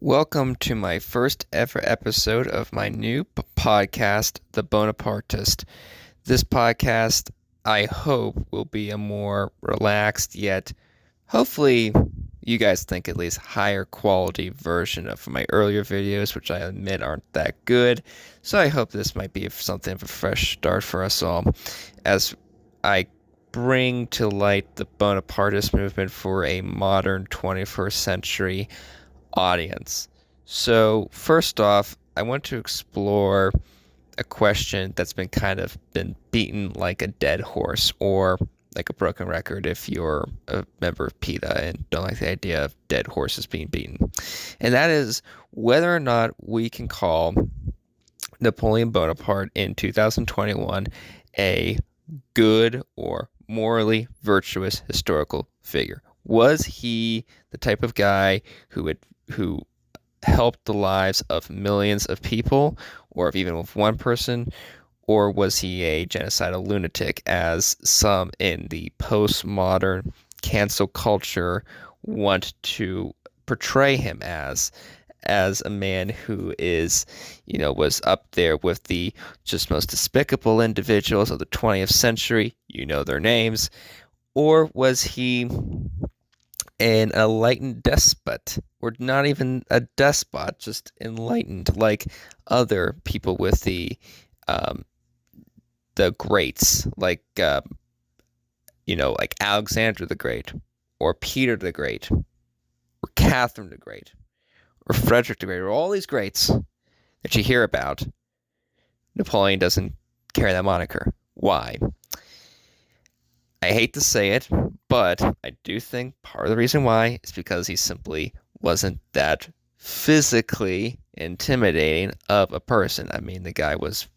Welcome to my first ever episode of my new podcast, The Bonapartist. This podcast, I hope, will be a more relaxed yet, hopefully, you guys think at least higher quality version of my earlier videos, which I admit aren't that good. So I hope this might be something of a fresh start for us all as I bring to light the Bonapartist movement for a modern 21st century audience. So first off, I want to explore a question that's been beaten like a dead horse or like a broken record if you're a member of PETA and don't like the idea of dead horses being beaten. And that is whether or not we can call Napoleon Bonaparte in 2021 a good or morally virtuous historical figure. Was he the type of guy who helped the lives of millions of people, or if even with one person, or was he a genocidal lunatic, as some in the postmodern cancel culture want to portray him as a man who was up there with the just most despicable individuals of the 20th century, their names, or was he an enlightened despot, or not even a despot, just enlightened, like other people with the greats, like Alexander the Great, or Peter the Great, or Catherine the Great, or Frederick the Great, or all these greats that you hear about. Napoleon doesn't carry that moniker. Why? I hate to say it, but I do think part of the reason why is because he simply wasn't that physically intimidating of a person. I mean, the guy was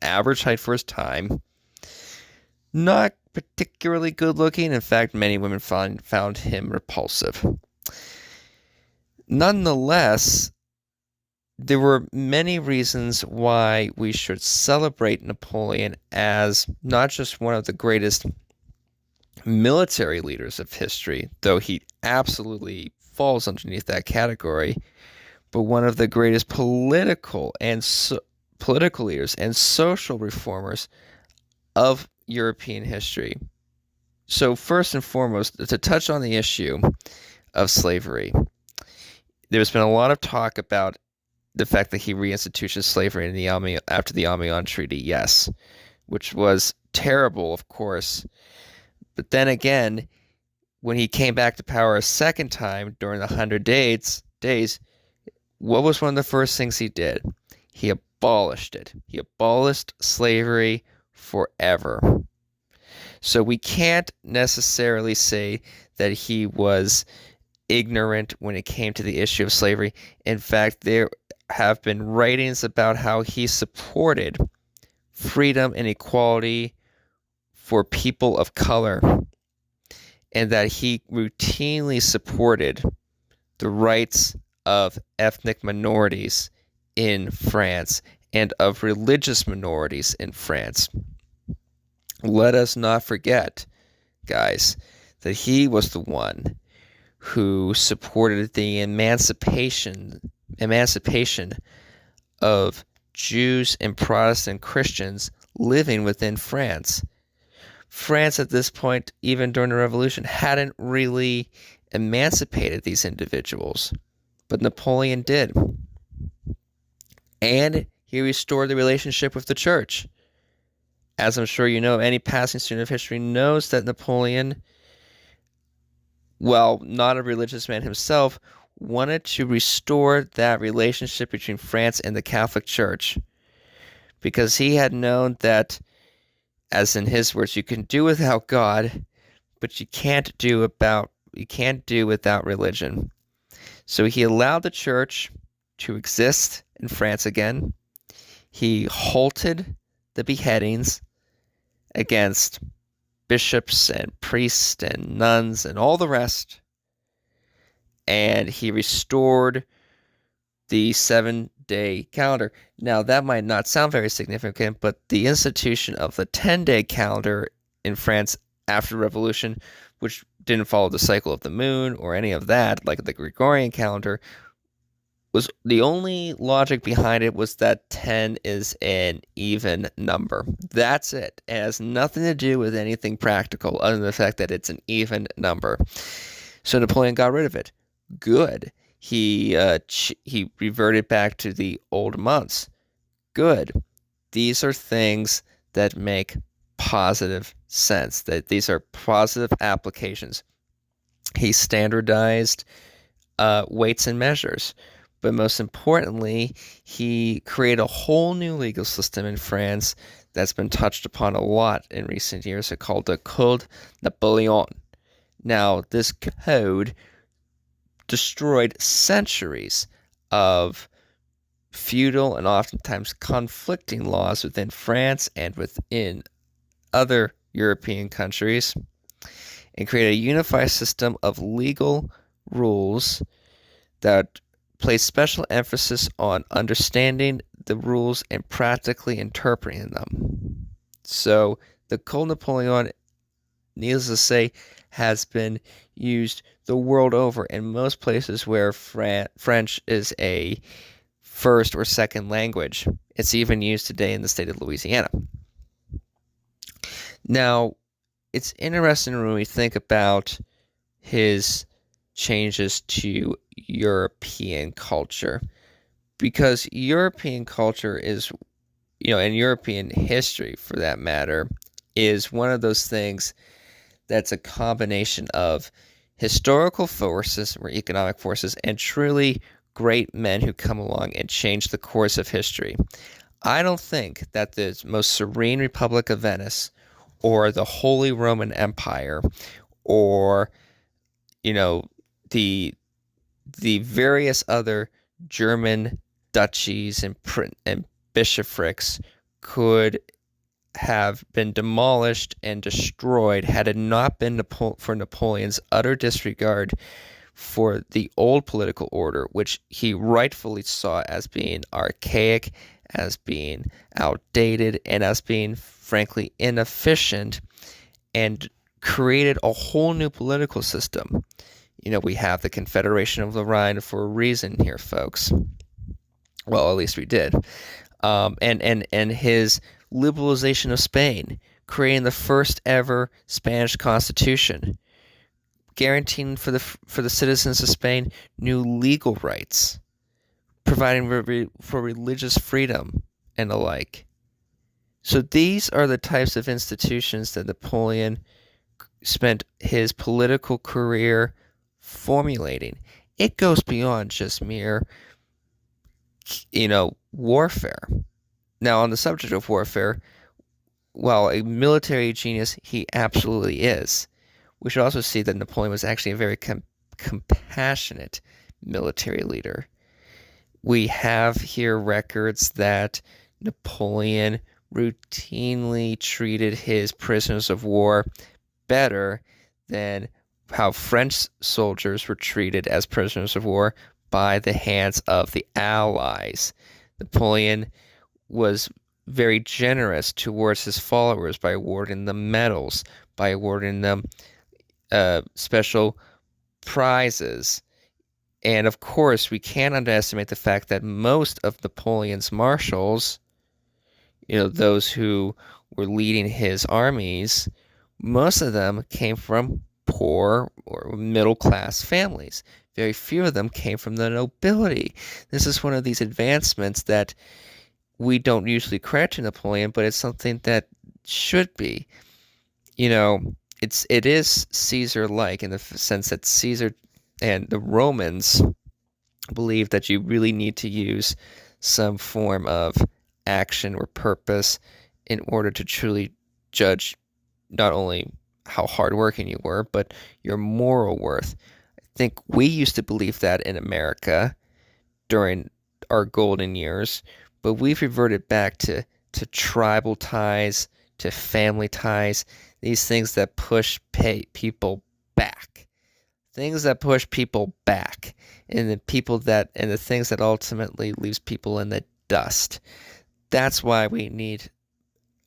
average height for his time, not particularly good looking. In fact, many women found him repulsive. Nonetheless, there were many reasons why we should celebrate Napoleon as not just one of the greatest military leaders of history, though he absolutely falls underneath that category, but one of the greatest political leaders and social reformers of European history. So first and foremost, to touch on the issue of slavery, there's been a lot of talk about the fact that he reinstituted slavery after the Amiens Treaty, yes, which was terrible, of course. But then again, when he came back to power a second time during the 100 days, what was one of the first things he did? He abolished it. He abolished slavery forever. So we can't necessarily say that he was ignorant when it came to the issue of slavery. In fact, there have been writings about how he supported freedom and equality for people of color, and that he routinely supported the rights of ethnic minorities in France and of religious minorities in France. Let us not forget, guys, that he was the one who supported the emancipation of Jews and Protestant Christians living within France. France at this point, even during the Revolution, hadn't really emancipated these individuals, but Napoleon did. And he restored the relationship with the church. As I'm sure you know, any passing student of history knows that Napoleon, while not a religious man himself, wanted to restore that relationship between France and the Catholic Church, because he had known that, as in his words, you can do without God, but you can't do without religion. So he allowed the church to exist in France again. He halted the beheadings against bishops and priests and nuns and all the rest. And he restored the 7-day calendar. Now, that might not sound very significant, but the institution of the 10-day calendar in France after the Revolution, which didn't follow the cycle of the moon or any of that, like the Gregorian calendar, was the only logic behind it was that 10 is an even number. That's it. It has nothing to do with anything practical other than the fact that it's an even number. So Napoleon got rid of it. Good. He reverted back to the old months. Good. These are things that make positive sense. That these are positive applications. He standardized weights and measures. But most importantly, he created a whole new legal system in France that's been touched upon a lot in recent years. It's called the Code Napoleon. Now, this code destroyed centuries of feudal and oftentimes conflicting laws within France and within other European countries, and created a unified system of legal rules that place special emphasis on understanding the rules and practically interpreting them. So the Code Napoleon, needless to say, has been used the world over in most places where French is a first or second language. It's even used today in the state of Louisiana. Now, it's interesting when we think about his changes to European culture, because European culture is, and European history for that matter, is one of those things that's a combination of historical forces or economic forces and truly great men who come along and change the course of history. I don't think that the most serene Republic of Venice or the Holy Roman Empire or the various other German duchies and bishoprics could have been demolished and destroyed had it not been for Napoleon's utter disregard for the old political order, which he rightfully saw as being archaic, as being outdated, and as being, frankly, inefficient, and created a whole new political system. We have the Confederation of the Rhine for a reason here, folks. Well, at least we did. And his liberalization of Spain, creating the first ever Spanish Constitution, guaranteeing for the citizens of Spain new legal rights, providing for religious freedom and the like. So these are the types of institutions that Napoleon spent his political career formulating. It goes beyond just mere, warfare. Now, on the subject of warfare, while a military genius, he absolutely is. We should also see that Napoleon was actually a very compassionate military leader. We have here records that Napoleon routinely treated his prisoners of war better than how French soldiers were treated as prisoners of war by the hands of the Allies. Napoleon was very generous towards his followers by awarding them medals, by awarding them special prizes. And of course, we can't underestimate the fact that most of Napoleon's marshals, those who were leading his armies, most of them came from poor or middle-class families. Very few of them came from the nobility. This is one of these advancements that we don't usually credit to Napoleon, but it's something that should be. It is Caesar-like in the sense that Caesar and the Romans believed that you really need to use some form of action or purpose in order to truly judge not only how hardworking you were, but your moral worth. I think we used to believe that in America during our golden years, but we've reverted back to tribal ties, to family ties, these things that push people back. Things that push people back, and the things that ultimately leaves people in the dust. That's why we need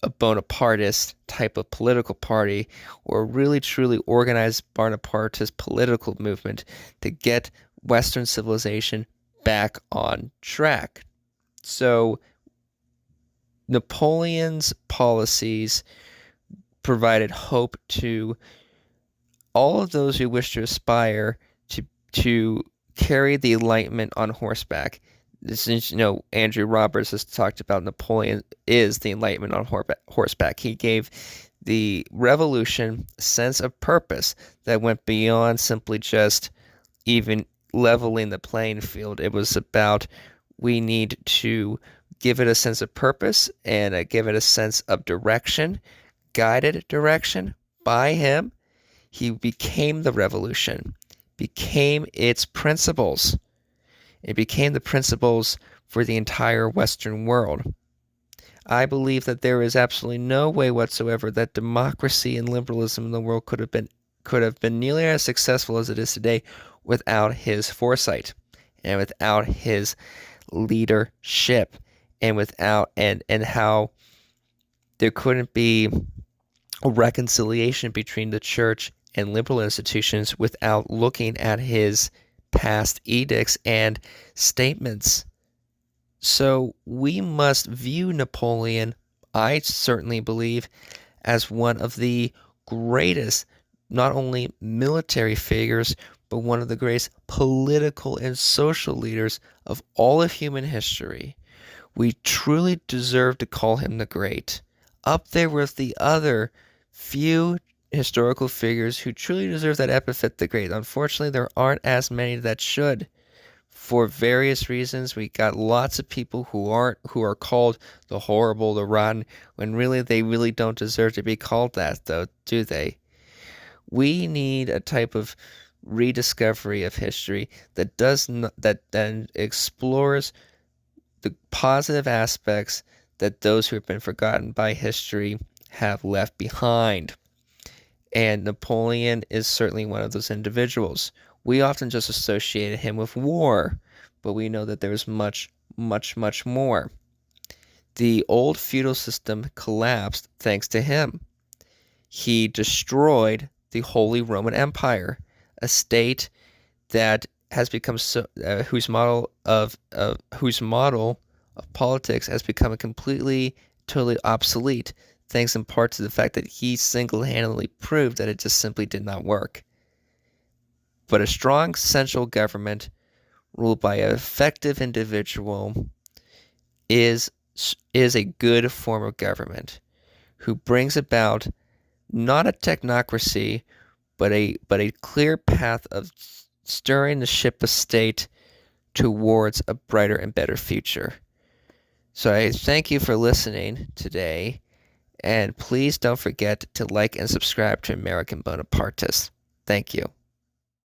a Bonapartist type of political party, or a really truly organized Bonapartist political movement to get Western civilization back on track. So Napoleon's policies provided hope to all of those who wish to aspire to carry the Enlightenment on horseback. This is, Andrew Roberts has talked about Napoleon is the Enlightenment on horseback. He gave the revolution a sense of purpose that went beyond simply just even leveling the playing field. It was about we need to give it a sense of purpose and give it a sense of direction, guided direction by him. He became the revolution, became its principles. It became the principles for the entire Western world. I believe that there is absolutely no way whatsoever that democracy and liberalism in the world could have been nearly as successful as it is today without his foresight and without his leadership and without and how there couldn't be a reconciliation between the church and liberal institutions without looking at his past edicts and statements. So we must view Napoleon, I certainly believe, as one of the greatest, not only military figures, but one of the greatest political and social leaders of all of human history. We truly deserve to call him the Great, up there with the other few historical figures who truly deserve that epithet, the Great. Unfortunately, there aren't as many that should. For various reasons, we got lots of people who are called the horrible, the rotten, when really they really don't deserve to be called that, though, do they? We need a type of rediscovery of history that then explores the positive aspects that those who have been forgotten by history have left behind. And Napoleon is certainly one of those individuals. We often just associate him with war, but we know that there's much, much, much more. The old feudal system collapsed thanks to him. He destroyed the Holy Roman Empire, a state that has become whose model of politics has become completely, totally obsolete, thanks in part to the fact that he single-handedly proved that it just simply did not work. But a strong central government ruled by an effective individual is a good form of government who brings about not a technocracy, but a clear path of stirring the ship of state towards a brighter and better future. So I thank you for listening today, and please don't forget to like and subscribe to American Bonapartist. Thank you.